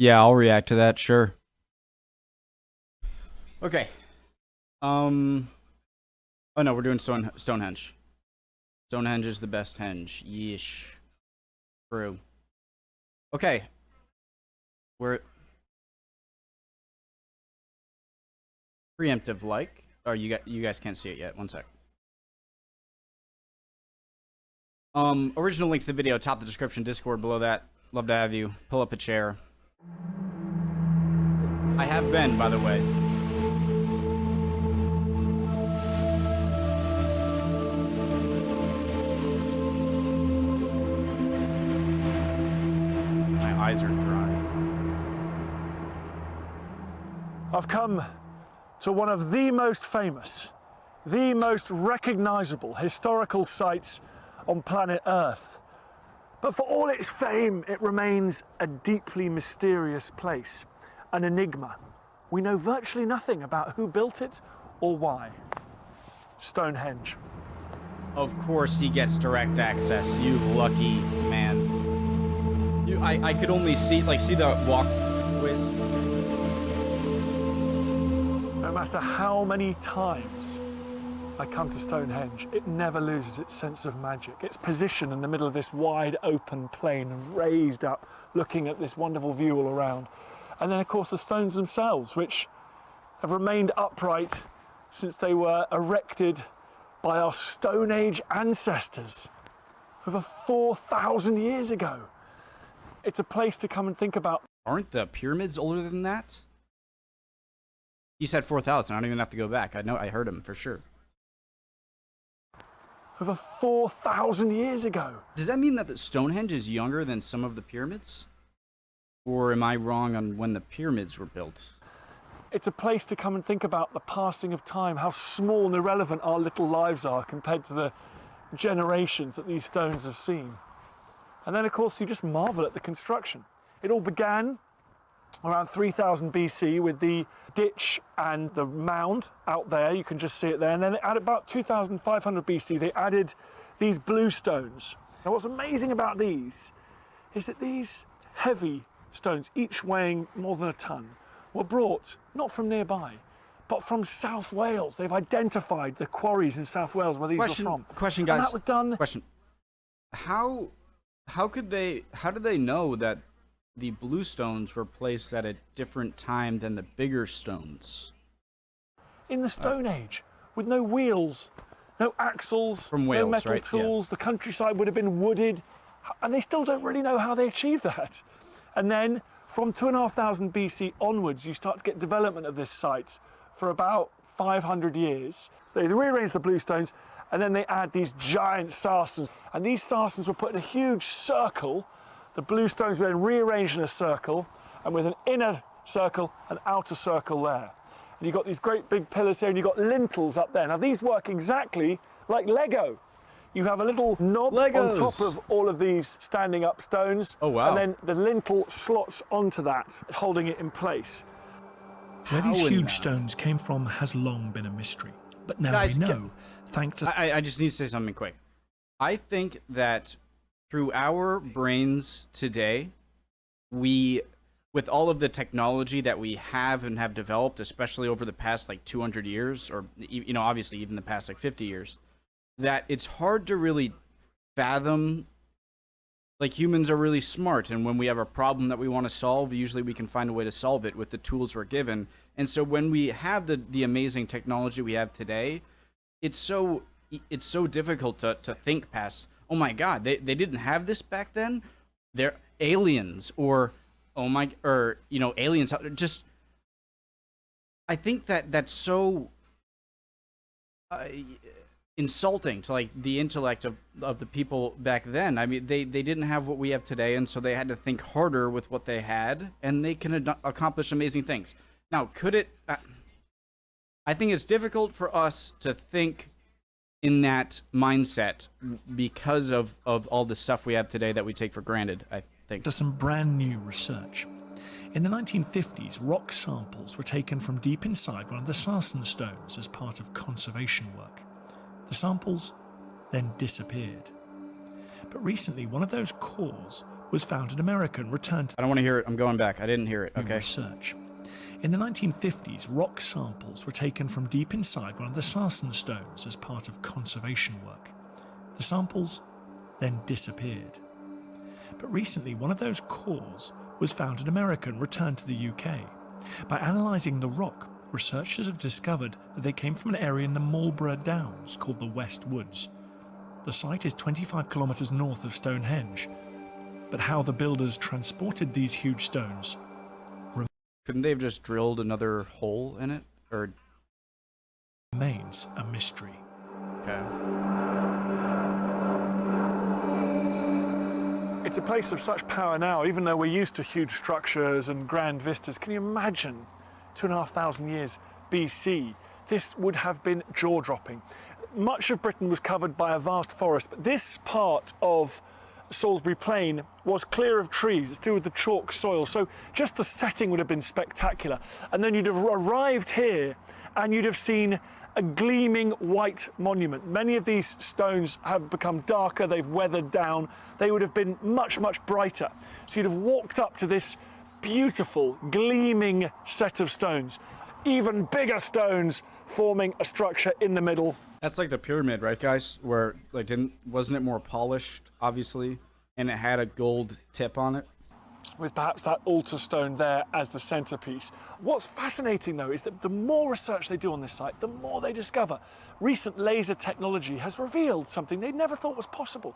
Yeah, I'll react to that, sure. Okay. Oh no, we're doing Stonehenge. Stonehenge is the best henge. Yeesh. True. Okay. We're preemptive like. Oh, you guys can't see it yet. One sec. Original link to the video, top of the description, Discord below that. Love to have you. Pull up a chair. I have been, by the way. My eyes are dry. I've come to one of the most famous, the most recognizable historical sites on planet Earth. But for all its fame, it remains a deeply mysterious place, an enigma. We know virtually nothing about who built it or why. Stonehenge. Of course he gets direct access, you lucky man. I could only see the walkways. No matter how many times I come to Stonehenge, it never loses its sense of magic. Its position in the middle of this wide open plain and raised up, looking at this wonderful view all around. And then of course the stones themselves, which have remained upright since they were erected by our Stone Age ancestors over 4,000 years ago. It's a place to come and think about. Aren't the pyramids older than that? He said 4,000. I don't even have to go back. I know. I heard him for sure. Over 4,000 years ago. Does that mean that the Stonehenge is younger than some of the pyramids? Or am I wrong on when the pyramids were built? It's a place to come and think about the passing of time, how small and irrelevant our little lives are compared to the generations that these stones have seen. And then, of course, you just marvel at the construction. It all began around 3000 BC with the ditch and the mound out there. You can just see it there. And then at about 2500 BC, they added these blue stones. Now, what's amazing about these is that these heavy stones, each weighing more than a ton, were brought not from nearby, but from South Wales. They've identified the quarries in South Wales where these were from. Question, guys. And that was done. Question. How did they know that the blue stones were placed at a different time than the bigger stones? In the Stone Age, with no wheels, no axles, From Wales, no metal right? tools, the countryside would have been wooded, and they still don't really know how they achieved that. And then from 2500 BC onwards, you start to get development of this site for about 500 years. So they rearrange the blue stones, and then they add these giant sarcens. And these sarcens were put in a huge circle. The blue stones were then rearranged in a circle, and with an inner circle, an outer circle there. And you've got these great big pillars here, and you've got lintels up there. Now these work exactly like Lego. You have a little knob on top of all of these standing up stones. Oh, wow. And then the lintel slots onto that, holding it in place. Where these huge stones came from has long been a mystery. But now Guys, we know, thanks to... I just need to say something quick. I think that through our brains today, we, with all of the technology that we have and have developed, especially over the past like 200 years, or obviously even the past like 50 years, that it's hard to really fathom. Like, humans are really smart, and when we have a problem that we want to solve, usually we can find a way to solve it with the tools we're given. And so when we have the amazing technology we have today, it's so difficult to think past, oh my god, they didn't have this back then? They're aliens, or aliens. Just, I think that's so insulting to like the intellect of the people back then. I mean, they didn't have what we have today, and so they had to think harder with what they had, and they can accomplish amazing things. Now, could it? I think it's difficult for us to think in that mindset because of all the stuff we have today that we take for granted, I think. To some brand new research. In the 1950s, rock samples were taken from deep inside one of the sarsen stones as part of conservation work. The samples then disappeared. But recently, one of those cores was found in America and returned to I don't want to hear it. I'm going back. I didn't hear it. Okay. research. In the 1950s, rock samples were taken from deep inside one of the sarsen stones as part of conservation work. The samples then disappeared. But recently, one of those cores was found in America and returned to the UK. By analysing the rock, researchers have discovered that they came from an area in the Marlborough Downs called the West Woods. The site is 25 kilometres north of Stonehenge, but how the builders transported these huge stones Couldn't they have just drilled another hole in it? Or remains a mystery. okay. It's a place of such power now, even though we're used to huge structures and grand vistas. Can you imagine 2,500 years BC? This would have been jaw-dropping. Much of Britain was covered by a vast forest, but this part of Salisbury Plain was clear of trees. It's to do with the chalk soil, so just the setting would have been spectacular. And then you'd have arrived here and you'd have seen a gleaming white monument. Many of these stones have become darker, they've weathered down. They would have been much, much brighter. So you'd have walked up to this beautiful, gleaming set of stones. Even bigger stones forming a structure in the middle. That's like the pyramid, right, guys? Where like wasn't it more polished, obviously, and it had a gold tip on it? With perhaps that altar stone there as the centerpiece. What's fascinating though is that the more research they do on this site, the more they discover. Recent laser technology has revealed something they never thought was possible.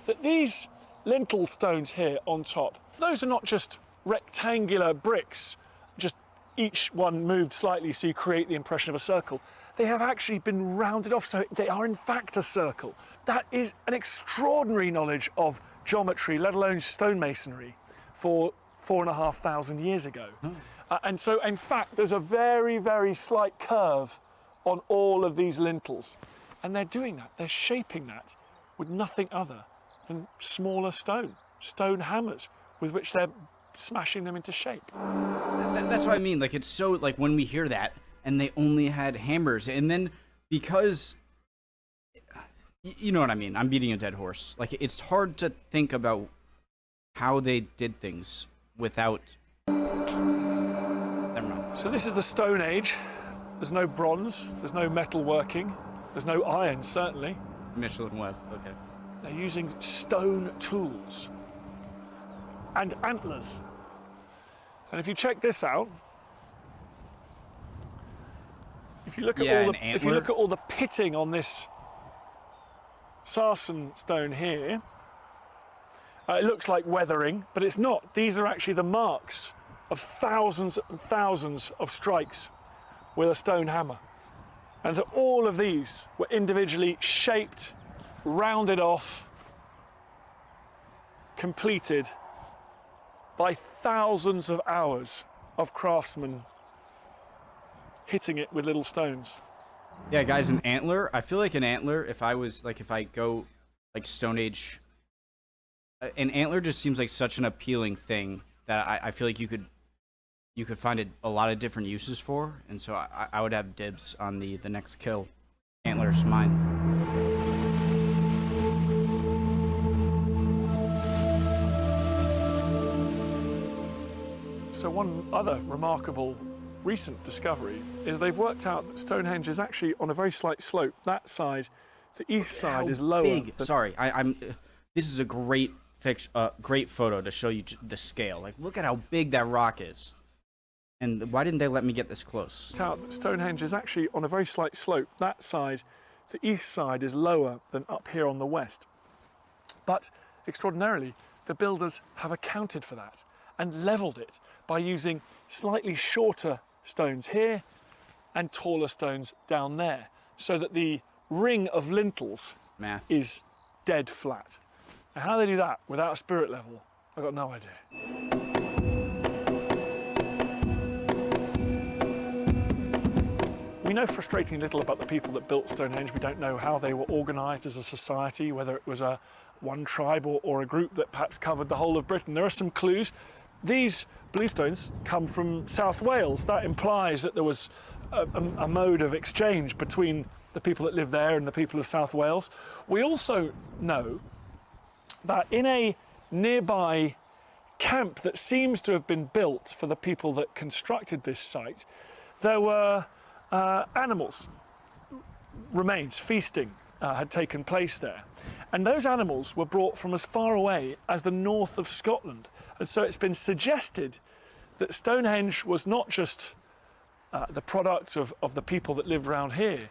That these lintel stones here on top, those are not just rectangular bricks, just each one moved slightly so you create the impression of a circle. They have actually been rounded off, so they are in fact a circle. That is an extraordinary knowledge of geometry, let alone stonemasonry, for 4,500 years ago. And so, in fact, there's a very, very slight curve on all of these lintels. And they're doing that, they're shaping that with nothing other than smaller stone hammers, with which they're smashing them into shape. That's what I mean. Like, it's so, like, when we hear that, and they only had hammers, and then because you know what I mean, I'm beating a dead horse. Like, it's hard to think about how they did things without. Never mind. So this is the Stone Age. There's no bronze, there's no metal working, there's no iron certainly. Michelin Web. Okay. They're using stone tools and antlers. And if you check this out, if you look at all the pitting on this sarsen stone here, it looks like weathering, but it's not. These are actually the marks of thousands and thousands of strikes with a stone hammer. And that all of these were individually shaped, rounded off, completed by thousands of hours of craftsmen hitting it with little stones. Yeah, guys, an antler. I feel like an antler, if I go like Stone Age, an antler just seems like such an appealing thing that I feel like you could find a lot of different uses for, and so I would have dibs on the next kill. Antler's mine. So one other remarkable recent discovery is they've worked out that Stonehenge is actually on a very slight slope. That side, the east side, is lower. Sorry, this is a great photo to show you the scale. Like, look at how big that rock is. And why didn't they let me get this close? It's out that Stonehenge is actually on a very slight slope. That side, the east side, is lower than up here on the west. But extraordinarily, the builders have accounted for that and levelled it by using slightly shorter stones here and taller stones down there, so that the ring of lintels is dead flat. Now, how they do that without a spirit level, I've got no idea. We know frustratingly little about the people that built Stonehenge. We don't know how they were organised as a society, whether it was one tribe or a group that perhaps covered the whole of Britain. There are some clues. These bluestones come from South Wales. That implies that there was a mode of exchange between the people that live there and the people of South Wales. We also know that in a nearby camp that seems to have been built for the people that constructed this site, there were animals, remains, feasting had taken place there. And those animals were brought from as far away as the north of Scotland. And so it's been suggested that Stonehenge was not just the product of the people that lived around here,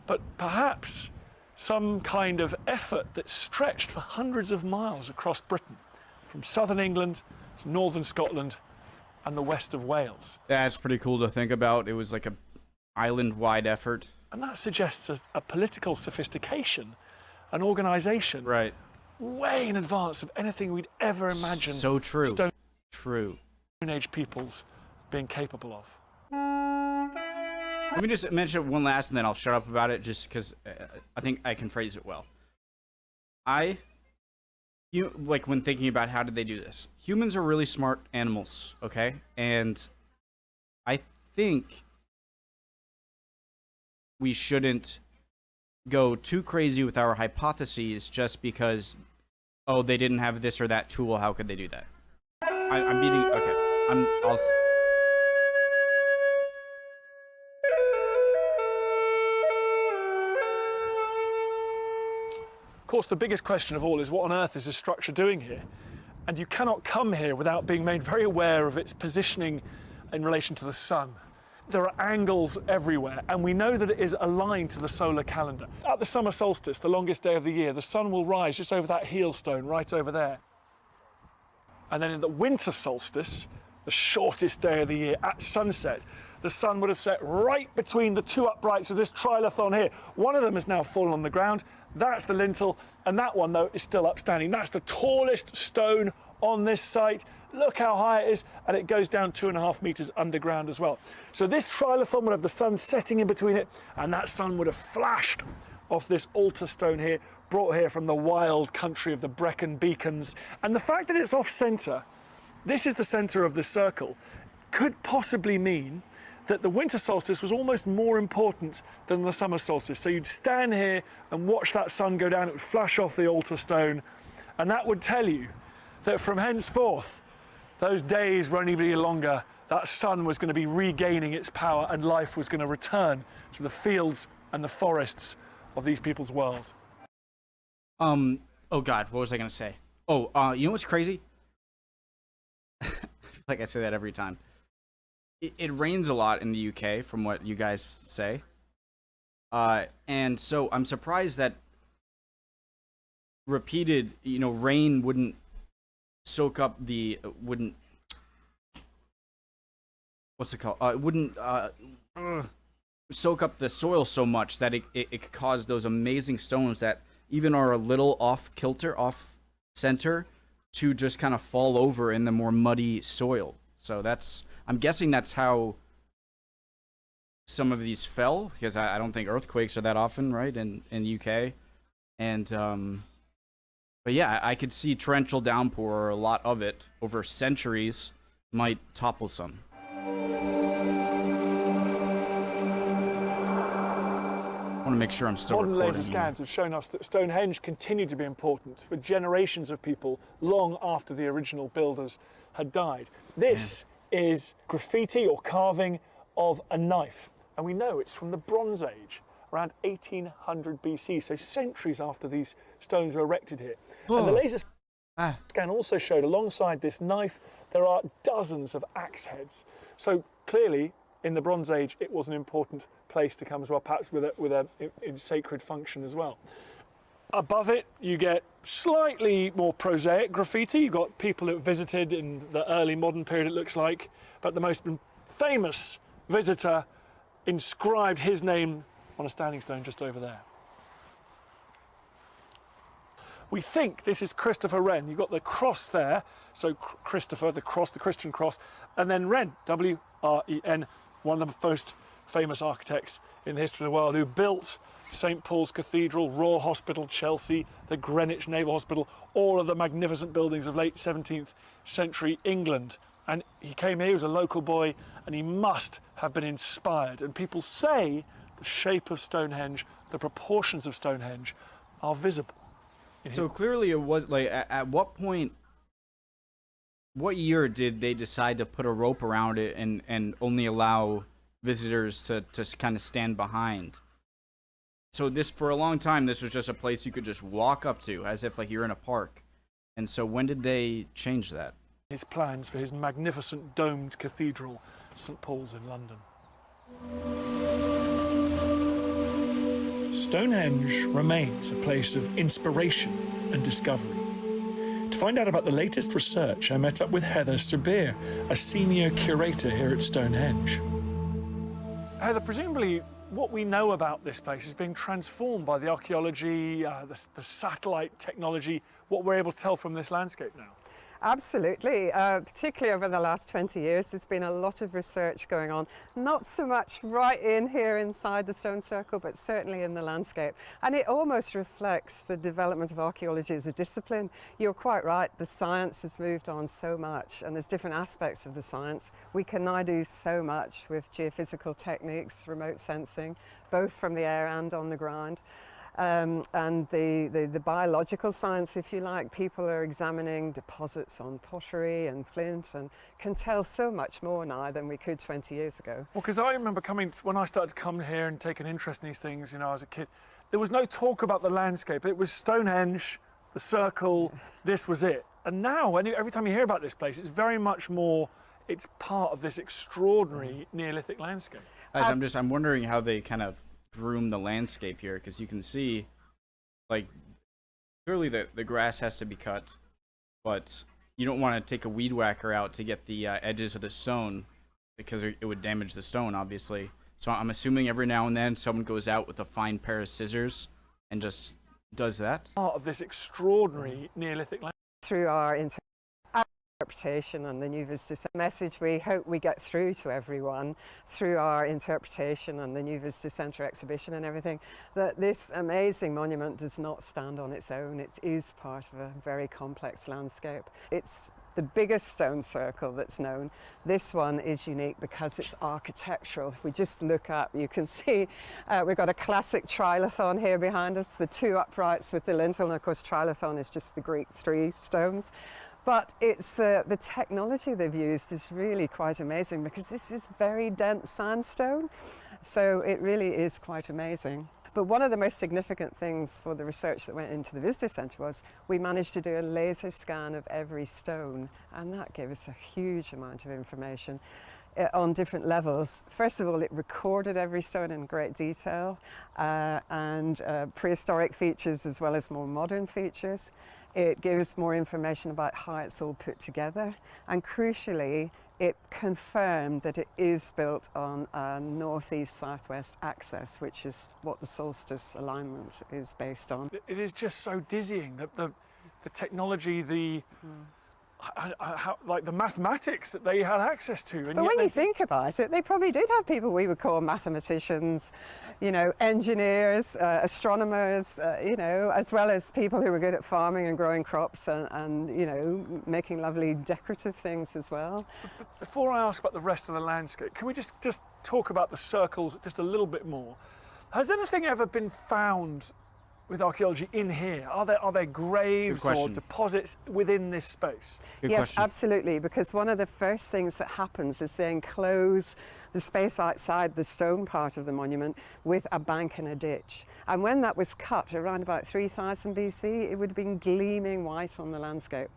but perhaps some kind of effort that stretched for hundreds of miles across Britain, from southern England to northern Scotland and the west of Wales. That's pretty cool to think about. It was like a island-wide effort. And that suggests a political sophistication, an organisation, Right. way in advance of anything we'd ever imagined. So true. Stone True. Age peoples being capable of. Let me just mention one last, and then I'll shut up about it, just because I think I can phrase it well. Like when thinking about how did they do this, humans are really smart animals, okay? And I think we shouldn't go too crazy with our hypotheses just because, oh, they didn't have this or that tool. How could they do that? I'm beating. Okay, I'll. Of course, the biggest question of all is what on earth is this structure doing here? And you cannot come here without being made very aware of its positioning in relation to the sun. There are angles everywhere, and we know that it is aligned to the solar calendar. At the summer solstice, the longest day of the year, the sun will rise just over that heelstone right over there. And then in the winter solstice, the shortest day of the year, at sunset, the sun would have set right between the two uprights of this trilithon here. One of them has now fallen on the ground. That's the lintel, and that one, though, is still upstanding. That's the tallest stone on this site. Look how high it is, and it goes down 2.5 meters underground as well. So this trilithon would have the sun setting in between it, and that sun would have flashed off this altar stone here, brought here from the wild country of the Brecon Beacons. And the fact that it's off-centre, this is the centre of the circle, could possibly mean that the winter solstice was almost more important than the summer solstice. So you'd stand here and watch that sun go down, it would flash off the altar stone, and that would tell you that from henceforth, those days were only be longer, that sun was going to be regaining its power and life was going to return to the fields and the forests of these people's world. Oh God, what was I going to say? Oh, you know what's crazy? Like I say that every time. It rains a lot in the UK, from what you guys say. And so I'm surprised that repeated, rain wouldn't soak up the, what's it called? It wouldn't soak up the soil so much that it could cause those amazing stones that even are a little off kilter, off center, to just kind of fall over in the more muddy soil. So I'm guessing that's how some of these fell, because I don't think earthquakes are that often, right, in UK. And but yeah, I could see torrential downpour, or a lot of it over centuries, might topple some. I want to make sure I'm still Modern recording. laser scans have shown us that Stonehenge continued to be important for generations of people long after the original builders had died. This is graffiti or carving of a knife, and we know it's from the Bronze Age, around 1800 BC, so centuries after these stones were erected here. Whoa. And the laser scan also showed alongside this knife there are dozens of axe heads. So clearly in the Bronze Age it was an important place to come as well, perhaps with a sacred function as well. Above it you get slightly more prosaic graffiti. You've got people who visited in the early modern period, it looks like, but the most famous visitor inscribed his name on a standing stone just over there. We think this is Christopher Wren. You've got the cross there, so Christopher, the cross, the Christian cross, and then Wren, W-R-E-N, one of the most famous architects in the history of the world, who built St. Paul's Cathedral, Royal Hospital, Chelsea, the Greenwich Naval Hospital, all of the magnificent buildings of late 17th century England. And he came here, he was a local boy, and he must have been inspired. And people say the shape of Stonehenge, the proportions of Stonehenge are visible. So clearly it was, like, at what point what year did they decide to put a rope around it and only allow visitors to kind of stand behind? So this, for a long time, this was just a place you could just walk up to as if like you're in a park. And so when did they change that? His plans for his magnificent domed cathedral, St Paul's in London. Stonehenge remains a place of inspiration and discovery. To find out about the latest research, I met up with Heather Sabir, a senior curator here at Stonehenge. Heather, presumably what we know about this place is being transformed by the archaeology, the satellite technology, what we're able to tell from this landscape now. Absolutely, particularly over the last 20 years, there's been a lot of research going on, not so much right in here inside the stone circle, but certainly in the landscape. And it almost reflects the development of archaeology as a discipline. You're quite right, the science has moved on so much, and there's different aspects of the science. We can now do so much with geophysical techniques, remote sensing, both from the air and on the ground. And the biological science, if you like, people are examining deposits on pottery and flint and can tell so much more now than we could 20 years ago. Well, because I remember when I started to come here and take an interest in these things, you know, as a kid, there was no talk about the landscape. It was Stonehenge, the circle, this was it. And now, every time you hear about this place, it's very much more, it's part of this extraordinary Neolithic landscape. Guys, I'm wondering how they kind of groom the landscape here, because you can see, like, clearly the grass has to be cut, but you don't want to take a weed whacker out to get the edges of the stone, because it would damage the stone, obviously. So I'm assuming every now and then someone goes out with a fine pair of scissors and just does that. Part of this extraordinary Neolithic landscape. Through our interpretation and the New Visitors message we hope we get through to everyone through our interpretation and the New Visitors Centre exhibition and everything, that this amazing monument does not stand on its own. It is part of a very complex landscape. It's the biggest stone circle that's known. This one is unique because it's architectural. If we just look up, you can see we've got a classic trilithon here behind us, the two uprights with the lintel, and of course trilithon is just the Greek three stones. But it's the technology they've used is really quite amazing, because this is very dense sandstone, so it really is quite amazing. But one of the most significant things for the research that went into the Visitor Centre was we managed to do a laser scan of every stone, and that gave us a huge amount of information on different levels. First of all, it recorded every stone in great detail, and prehistoric features as well as more modern features. It gives more information about how it's all put together, and crucially, it confirmed that it is built on a northeast-southwest axis, which is what the solstice alignment is based on. It is just so dizzying that the technology, like the mathematics that they had access to. And but when you think about it, they probably did have people we would call mathematicians, you know, engineers, astronomers, you know, as well as people who were good at farming and growing crops and you know, making lovely decorative things as well. But before I ask about the rest of the landscape, can we just talk about the circles just a little bit more? Has anything ever been found with archaeology in here? Are there graves or deposits within this space? Good yes, question. Absolutely, because one of the first things that happens is they enclose the space outside the stone part of the monument with a bank and a ditch. And when that was cut around about 3000 BC, it would have been gleaming white on the landscape.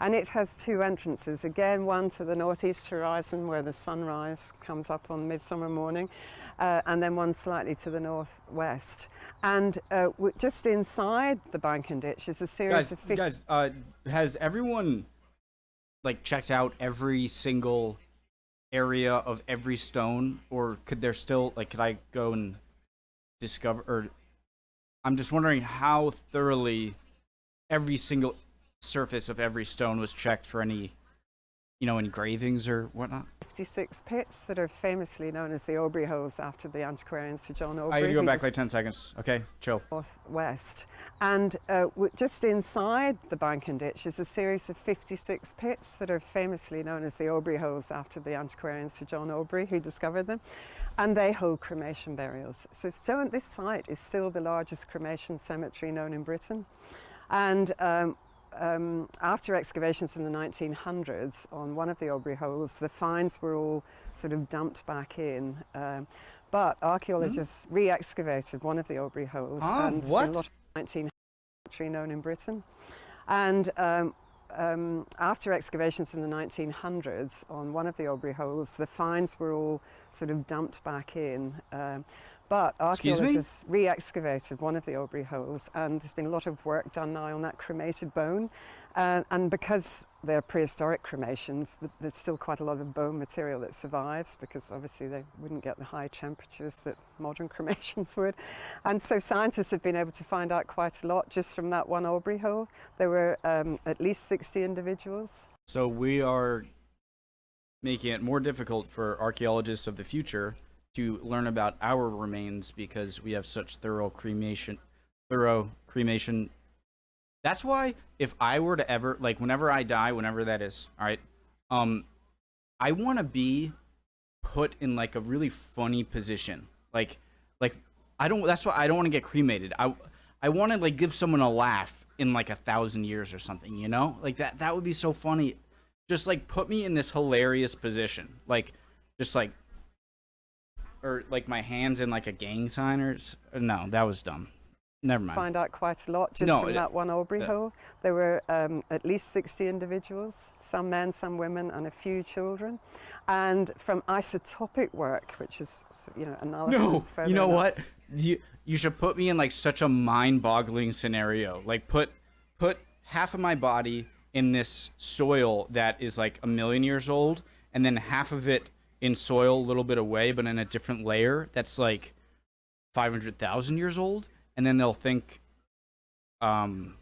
And it has two entrances, again, one to the northeast horizon where the sunrise comes up on midsummer morning, and then one slightly to the northwest. And just inside the bank and ditch is a series of... Guys, has everyone like checked out every single area of every stone, or could there still, like, could I go and discover, or I'm just wondering how thoroughly every single surface of every stone was checked for any, you know, engravings or whatnot? 56 pits that are famously known as the Aubrey Halls after the antiquarian Sir John Aubrey. I gotta go back like 10 seconds. Okay, chill. Northwest. And just inside the bank and ditch is a series of 56 pits that are famously known as the Aubrey Halls after the antiquarian Sir John Aubrey, who discovered them. And they hold cremation burials. So this site is still the largest cremation cemetery known in Britain. And after excavations in the 1900s on one of the Aubrey Holes, the finds were all sort of dumped back in. But archaeologists re-excavated one of the Aubrey Holes, and there's been a lot of 19th century known in Britain. And after excavations in the 1900s on one of the Aubrey Holes, the finds were all sort of dumped back in. But archaeologists re-excavated one of the Aubrey Holes, and there's been a lot of work done now on that cremated bone. And because they're prehistoric cremations, there's still quite a lot of bone material that survives, because obviously they wouldn't get the high temperatures that modern cremations would. And so scientists have been able to find out quite a lot just from that one Aubrey hole. There were at least 60 individuals. So we are making it more difficult for archaeologists of the future to learn about our remains because we have such thorough cremation. That's why if I were to ever, like, whenever I die, whenever that is, all right, I want to be put in like a really funny position. Like that's why I don't want to get cremated. I want to like give someone a laugh in like 1,000 years or something, you know? Like that would be so funny. Just like put me in this hilarious position. Like just like, or like my hands in like a gang sign or no, that was dumb. Never mind. Find out quite a lot just from that one Aubrey hole. There were at least 60 individuals, some men, some women, and a few children. And from isotopic work, which is, you know, analysis. No, you know what? You should put me in like such a mind-boggling scenario. Like put half of my body in this soil that is like 1 million years old, and then half of it in soil a little bit away, but in a different layer that's like 500,000 years old. And then they'll think, I don't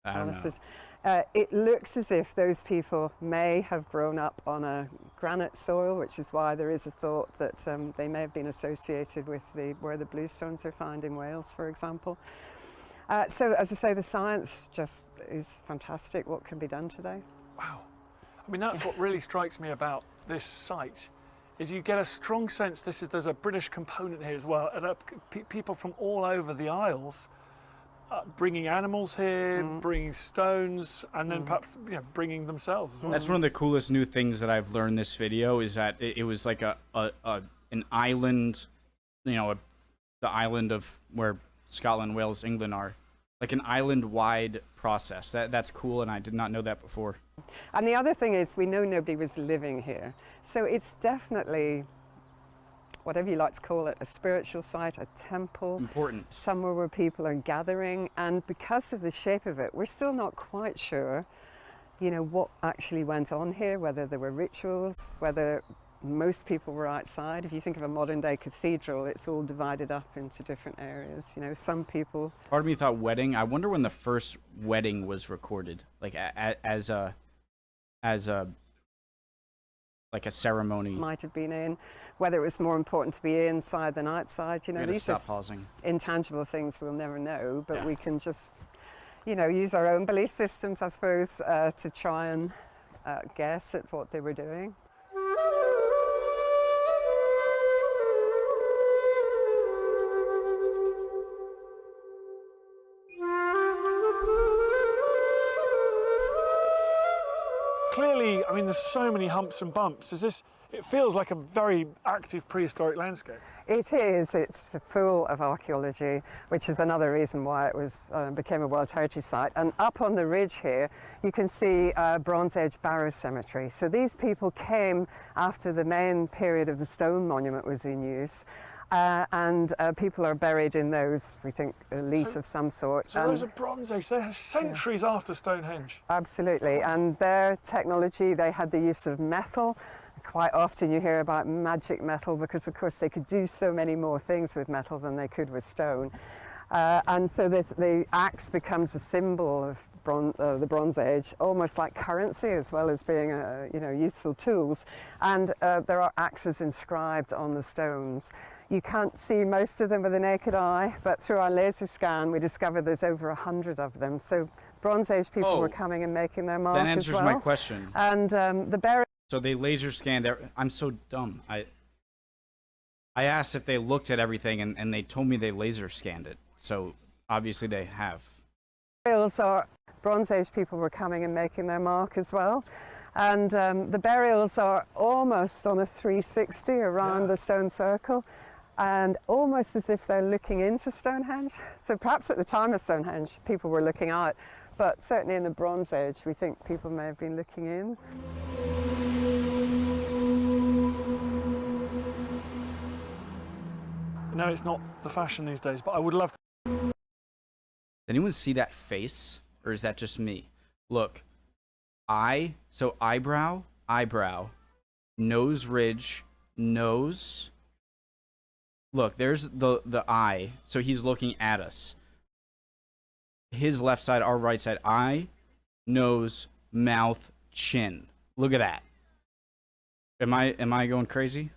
know. It looks as if those people may have grown up on a granite soil, which is why there is a thought that they may have been associated with where the bluestones are found in Wales, for example. So, as I say, the science just is fantastic. What can be done today? Wow. I mean, that's what really strikes me about this site. Is you get a strong sense there's a British component here as well, and people from all over the Isles bringing animals here, bringing stones, and then perhaps bringing themselves as well. That's one of the coolest new things that I've learned this video is that it was like an island, the island of where Scotland, Wales, England are, like an island-wide process. That's cool, and I did not know that before. And the other thing is, we know nobody was living here. So it's definitely, whatever you like to call it, a spiritual site, a temple. Important. Somewhere where people are gathering. And because of the shape of it, we're still not quite sure, what actually went on here, whether there were rituals, whether most people were outside. If you think of a modern day cathedral, it's all divided up into different areas. Some people... Part of me thought wedding. I wonder when the first wedding was recorded, like as a ceremony. Might have been in, whether it was more important to be inside than outside. These stop pausing. Intangible things we'll never know, but we can just, use our own belief systems, I suppose, to try and guess at what they were doing. Clearly, I mean, there's so many humps and bumps. It feels like a very active prehistoric landscape. It is. It's full of archaeology, which is another reason why it became a World Heritage Site. And up on the ridge here, you can see Bronze Age barrow cemetery. So these people came after the main period of the stone monument was in use. And people are buried in those, we think, elite of some sort. So those are Bronze Age, they're centuries after Stonehenge. Absolutely, and their technology, they had the use of metal. Quite often you hear about magic metal because, of course, they could do so many more things with metal than they could with stone. And so the axe becomes a symbol of the Bronze Age, almost like currency as well as being useful tools. And there are axes inscribed on the stones. You can't see most of them with the naked eye, but through our laser scan, we discovered there's over 100 of them. So Bronze Age people were coming and making their mark as well. That answers my question. And the burial. So they laser scanned. I'm so dumb. I asked if they looked at everything, and they told me they laser scanned it. So obviously they have. Burials are Bronze Age people were coming and making their mark as well. And the burials are almost on a 360 around the stone circle, and almost as if they're looking into Stonehenge. So perhaps at the time of Stonehenge, people were looking out, but certainly in the Bronze Age, we think people may have been looking in. No, it's not the fashion these days, but I would love to. Anyone see that face? Or is that just me? Look. So eyebrow, nose ridge, nose. Look, there's the eye. So he's looking at us. His left side, our right side. Eye, nose, mouth, chin. Look at that. Am I going crazy?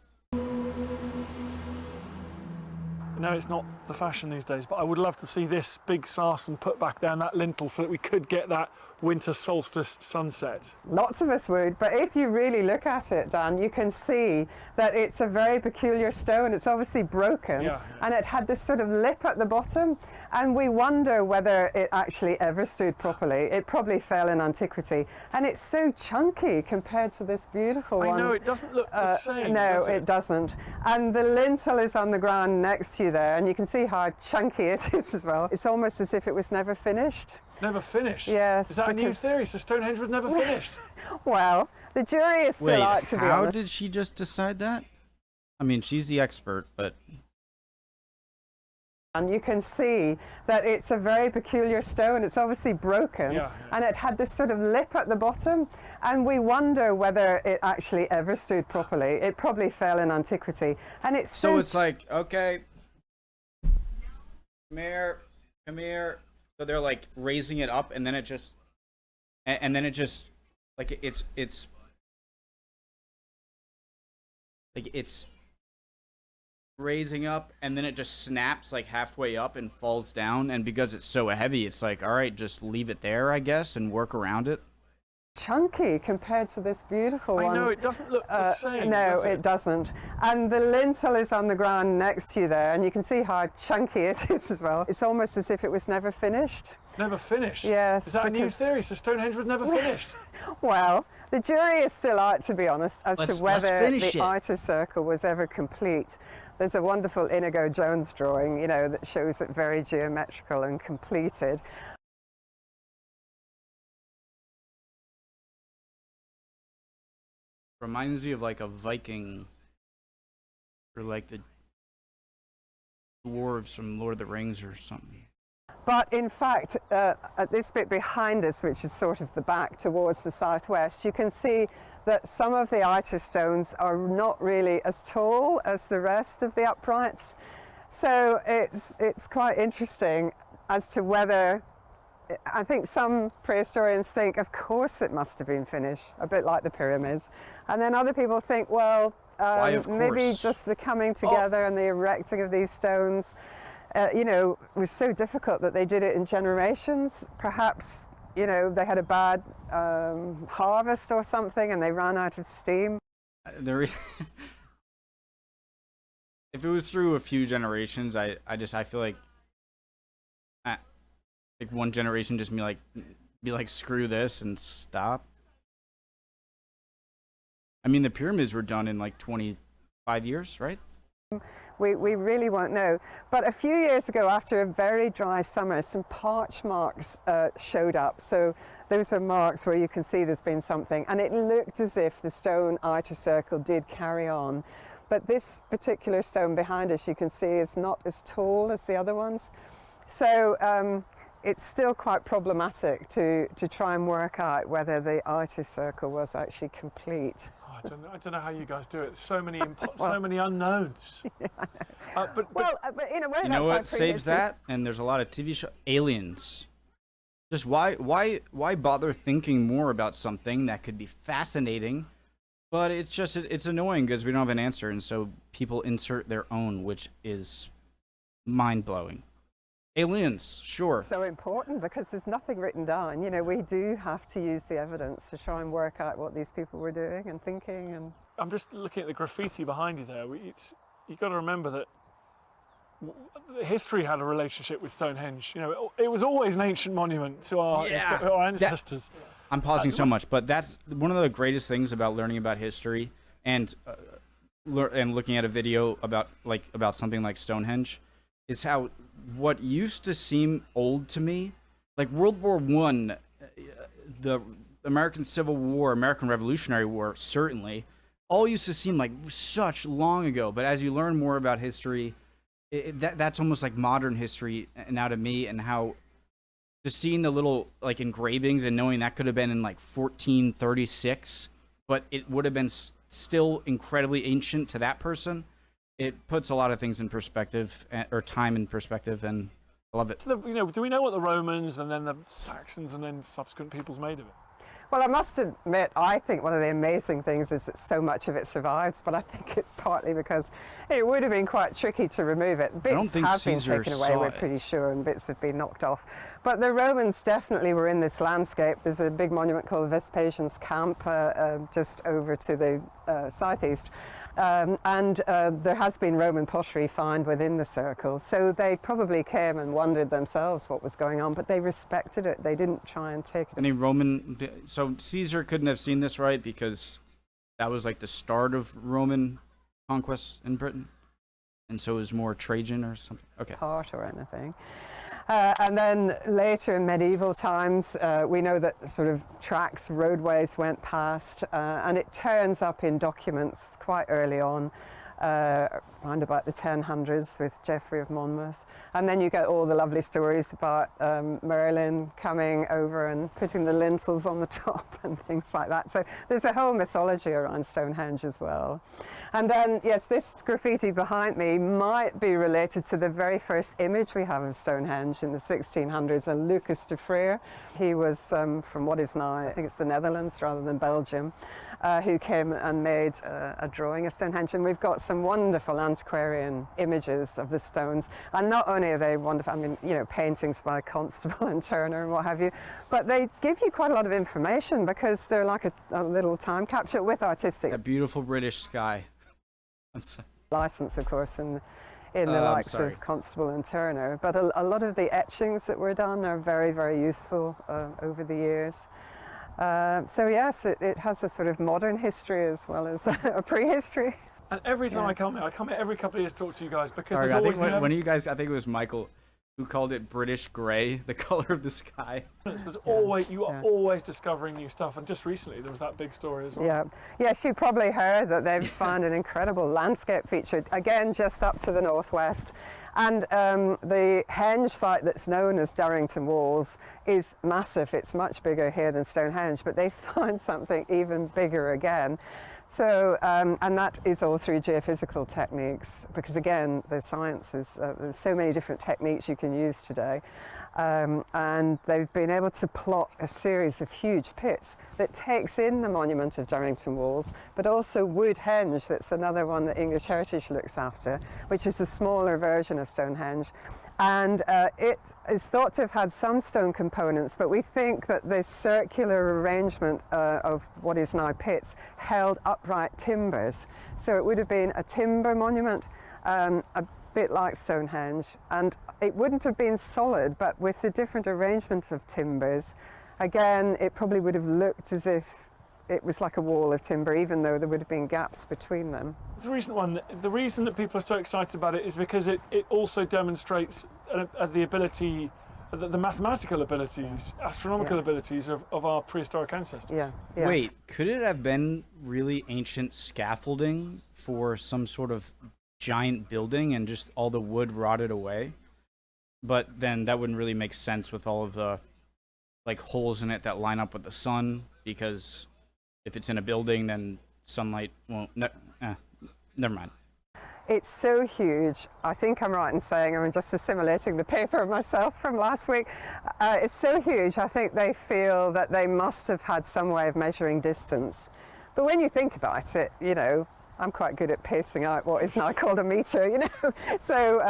No, it's not the fashion these days, but I would love to see this big sarsen put back down that lintel so that we could get that winter solstice sunset. Lots of us would, but if you really look at it, Dan, you can see that it's a very peculiar stone. It's obviously broken, and it had this sort of lip at the bottom, and we wonder whether it actually ever stood properly. It probably fell in antiquity, and it's so chunky compared to this beautiful one. I know, it doesn't look the same. No, does it doesn't. And the lintel is on the ground next to you there, and you can see how chunky it is as well. It's almost as if it was never finished. Never finished? Yes. Is that a new theory? So Stonehenge was never finished? Well, the jury is still out, to be honest. How did she just decide that? I mean, she's the expert, but... And you can see that it's a very peculiar stone. It's obviously broken, and it had this sort of lip at the bottom, and we wonder whether it actually ever stood properly. It probably fell in antiquity, and it's so it's like, okay, come here. So they're like raising it up, and then it just, like it's raising up, and then it just snaps like halfway up and falls down, and because it's so heavy, it's like, all right, just leave it there, I guess, and work around it. Chunky compared to this beautiful one. I know, it doesn't look the same. No, does it? it doesn't. And the lintel is on the ground next to you there, and you can see how chunky it is as well. It's almost as if it was never finished. Never finished? Yes. Is that a new theory? So Stonehenge was never finished? Well, the jury is still out, to be honest, as to whether the outer circle was ever complete. There's a wonderful Inigo Jones drawing, you know, that shows it very geometrical and completed. Reminds me of like a Viking, or like the dwarves from Lord of the Rings or something. But in fact, at this bit behind us, which is sort of the back towards the southwest, you can see that some of the outer stones are not really as tall as the rest of the uprights. So it's quite interesting as to whether, I think some prehistorians think, of course it must have been finished, a bit like the pyramids. And then other people think, well, maybe just the coming together and the erecting of these stones, you know, was so difficult that they did it in generations. Perhaps, you know, they had a bad harvest or something and they ran out of steam. If it was through a few generations, I feel like one generation just be like screw this and stop. I mean, the pyramids were done in like 25 years, right? We really won't know. But a few years ago, after a very dry summer, some parch marks showed up. So those are marks where you can see there's been something. And it looked as if the stone outer circle did carry on. But this particular stone behind us, you can see, is not as tall as the other ones. So it's still quite problematic to try and work out whether the outer circle was actually complete. I don't know how you guys do it. So many so many unknowns. Yeah, but in a way, you know what saves that? And there's a lot of TV shows. Aliens. Just why bother thinking more about something that could be fascinating, but it's annoying because we don't have an answer, and so people insert their own, which is mind blowing. Aliens, sure. So important because there's nothing written down. You know, we do have to use the evidence to try and work out what these people were doing and thinking. And I'm just looking at the graffiti behind you there. You've got to remember that history had a relationship with Stonehenge. You know, it was always an ancient monument to our, our ancestors. I'm pausing so much, but that's one of the greatest things about learning about history and looking at a video about something like Stonehenge is how what used to seem old to me, like World War I, the American Civil War, American Revolutionary War, certainly, all used to seem like such long ago. But as you learn more about history, that's almost like modern history now to me, and how just seeing the little like engravings and knowing that could have been in like 1436, but it would have been still incredibly ancient to that person. It puts a lot of things in perspective, or time in perspective, and I love it. You know, do we know what the Romans and then the Saxons and then subsequent peoples made of it? Well, I must admit, I think one of the amazing things is that so much of it survives, but I think it's partly because it would have been quite tricky to remove it. Bits have been taken away, we're pretty sure, and bits have been knocked off. But the Romans definitely were in this landscape. There's a big monument called Vespasian's Camp just over to the southeast. There has been Roman pottery found within the circle, so they probably came and wondered themselves what was going on, but they respected it. They didn't try and take it. So Caesar couldn't have seen this, right? Because that was like the start of Roman conquest in Britain, and so it was more Trajan or something. Okay. Part or anything. And then later in medieval times, we know that sort of tracks, roadways went past, and it turns up in documents quite early on, around about the 1000s with Geoffrey of Monmouth. And then you get all the lovely stories about Merlin coming over and putting the lintels on the top and things like that. So there's a whole mythology around Stonehenge as well. And then, yes, this graffiti behind me might be related to the very first image we have of Stonehenge in the 1600s, and Lucas de Frere. He was from what is now, I think it's the Netherlands rather than Belgium, who came and made a drawing of Stonehenge. And we've got some wonderful antiquarian images of the stones. And not only are they wonderful, I mean, you know, paintings by Constable and Turner and what have you, but they give you quite a lot of information because they're like a little time capsule with artistic. That beautiful British sky. License, of course, in the likes of Constable and Turner, but a lot of the etchings that were done are very, very useful over the years. So yes, it has a sort of modern history as well as a prehistory. And every time I come here every couple of years to talk to you guys, because Sorry, there's always one of you guys, I think it was Michael, who called it British grey, the color of the sky. There's always, you are always discovering new stuff, and just recently there was that big story as well. Yeah, yes, you probably heard that they've found an incredible landscape feature, again, just up to the northwest. And the henge site that's known as Durrington Walls is massive. It's much bigger here than Stonehenge, but they found something even bigger again. So, and that is all through geophysical techniques, because again, the science is, there's so many different techniques you can use today. And they've been able to plot a series of huge pits that takes in the monument of Durrington Walls, but also Woodhenge, that's another one that English Heritage looks after, which is a smaller version of Stonehenge. And it is thought to have had some stone components, but we think that this circular arrangement of what is now pits held upright timbers. So it would have been a timber monument, a bit like Stonehenge, and it wouldn't have been solid, but with the different arrangement of timbers, again, it probably would have looked as if it was like a wall of timber, even though there would have been gaps between them. The reason that people are so excited about it is because it also demonstrates the ability, the mathematical abilities, astronomical abilities of our prehistoric ancestors. Yeah. Wait, could it have been really ancient scaffolding for some sort of giant building and just all the wood rotted away? But then that wouldn't really make sense with all of the like holes in it that line up with the sun, because if it's in a building, then sunlight won't. Never mind. It's so huge. I think I'm right in saying, I'm just assimilating the paper myself from last week. It's so huge, I think they feel that they must have had some way of measuring distance. But when you think about it, you know, I'm quite good at pacing out what is now called a meter, you know. So,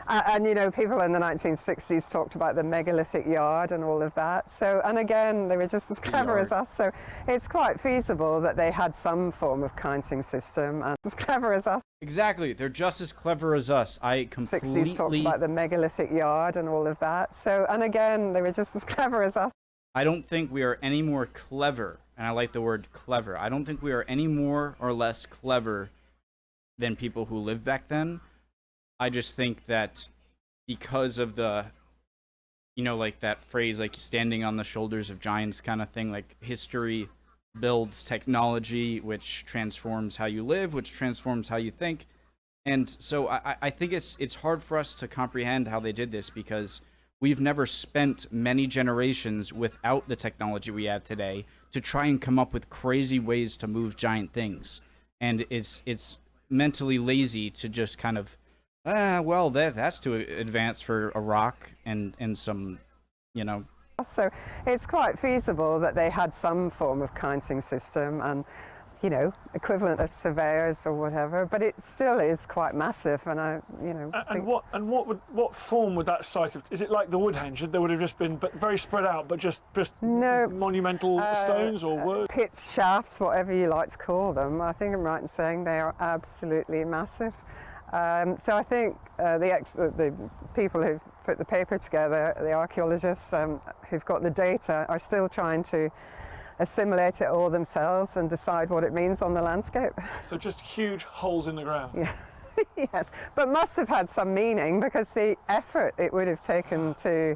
and you know, people in the 1960s talked about the megalithic yard and all of that. So, and again, they were just as clever as us. So it's quite feasible that they had some form of counting system and as clever as us. Exactly. They're just as clever as us. I completely... 60s talked about the megalithic yard and all of that. So, and again, they were just as clever as us. I don't think we are any more clever, and I like the word clever. I don't think we are any more or less clever than people who lived back then. I just think that because of the, you know, like that phrase, like standing on the shoulders of giants kind of thing, like history builds technology, which transforms how you live, which transforms how you think. And so I think it's hard for us to comprehend how they did this because we've never spent many generations without the technology we have today to try and come up with crazy ways to move giant things. And it's mentally lazy to just kind of, well, that's too advanced for a rock and some, you know. So it's quite feasible that they had some form of counting system and, you know, equivalent of surveyors or whatever, but it still is quite massive. And I, you know, what form would that site have? Is it like the Woodhenge? There would have just been very spread out, but just no, monumental stones or wood? Pit shafts, whatever you like to call them. I think I'm right in saying they are absolutely massive. So I think the people who've put the paper together, the archaeologists who've got the data, are still trying to assimilate it all themselves and decide what it means on the landscape. So just huge holes in the ground. Yeah. Yes, but must have had some meaning because the effort it would have taken to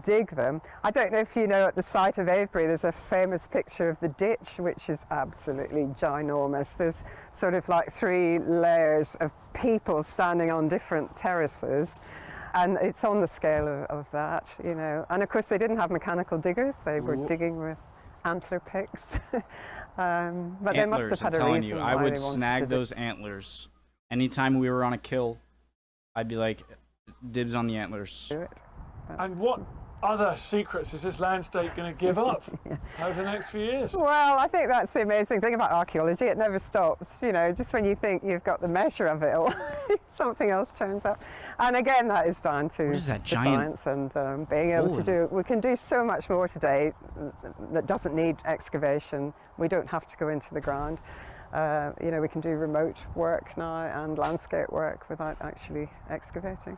dig them. I don't know if you know, at the site of Avebury there's a famous picture of the ditch, which is absolutely ginormous. There's sort of like 3 layers of people standing on different terraces, and it's on the scale of that, you know. And of course they didn't have mechanical diggers, they were digging with antler picks. But antlers, they must have had a reason. I would snag those antlers. Anytime we were on a kill, I'd be like, dibs on the antlers. Do it. And what other secrets is this landscape going to give up over the next few years? Well, I think that's the amazing thing about archaeology. It never stops. You know, just when you think you've got the measure of it all, something else turns up. And again, that is down to what is that, the giant science and being able to do. We can do so much more today that doesn't need excavation. We don't have to go into the ground. You know, we can do remote work now and landscape work without actually excavating.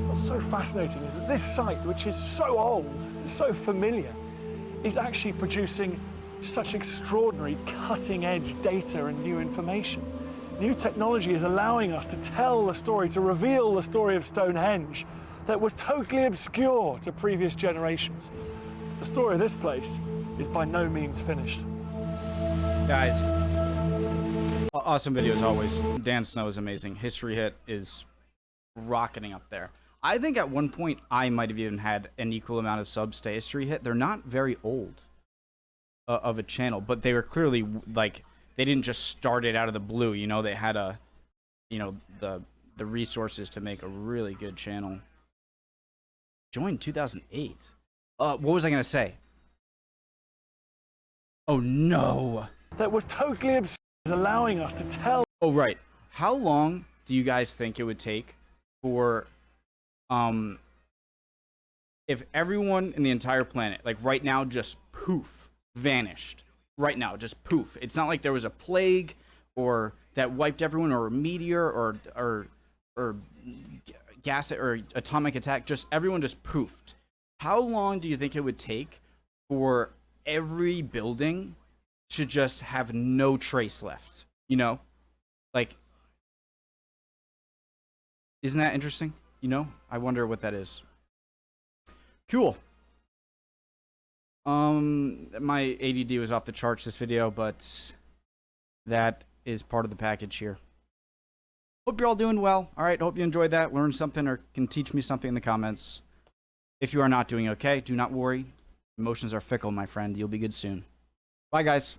What's so fascinating is that this site, which is so old, so familiar, is actually producing such extraordinary cutting-edge data and new information. New technology is allowing us to tell the story, to reveal the story of Stonehenge that was totally obscure to previous generations. The story of this place is by no means finished. Guys, awesome video as always. Dan Snow is amazing. History Hit is rocketing up there. I think at one point I might have even had an equal amount of subs to History Hit. They're not very old of a channel, but they were clearly, like, they didn't just start it out of the blue, you know. They had a, you know, the resources to make a really good channel. Joined 2008. What was I gonna say? Oh no! That was totally obscure, allowing us to tell. Oh right. How long do you guys think it would take for, if everyone in the entire planet, like right now, just poof, vanished? Right now, just poof. It's not like there was a plague or that wiped everyone, or a meteor, or gas or atomic attack. Just everyone just poofed. How long do you think it would take for every building to just have no trace left? You know, like, isn't that interesting? You know, I wonder what that is. Cool. My ADD was off the charts this video, but that is part of the package here. Hope you're all doing well. All right, hope you enjoyed that, learned something, or can teach me something in the comments. If you are not doing okay, do not worry. Emotions are fickle, my friend. You'll be good soon. Bye, guys.